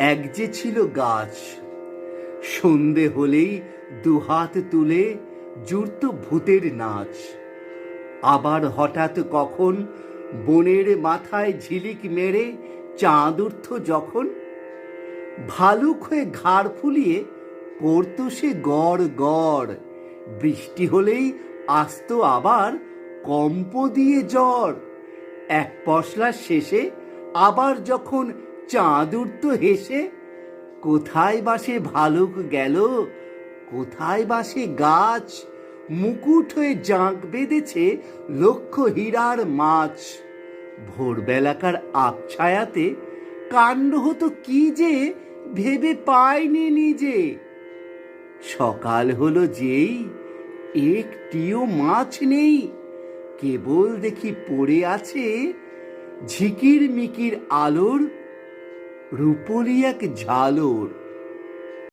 এক যে ছিল গাছ, সন্ধে হলেই দুহাত তুলে জুড়ত ভূতের নাচ। আবার হঠাৎ কখন বনের মাথায় ঝিলিক মেরে চাঁদ উঠত যখন, ভালুক হয়ে ঘাড় ফুলিয়ে করত সে গড় গড়। বৃষ্টি হলেই আসতো আবার কম্প দিয়ে জ্বর। এক পশলার শেষে আবার যখন চাঁদ উঠত হেসে, কোথায় বাসে ভালুক গেল, কোথায় বাসে গাছ, মুকুট হয়ে জাঁক বেঁধেছে লক্ষ হীরার মাছ। ভোরবেলাকার আবছায়াতে কাণ্ড হতো কি যে ভেবে পায়নি নিজে। সকাল হলো যেই, একটিও মাছ নেই, কেবল দেখি পড়ে আছে ঝিকির মিকির আলোর রূপলি এক ঝালর।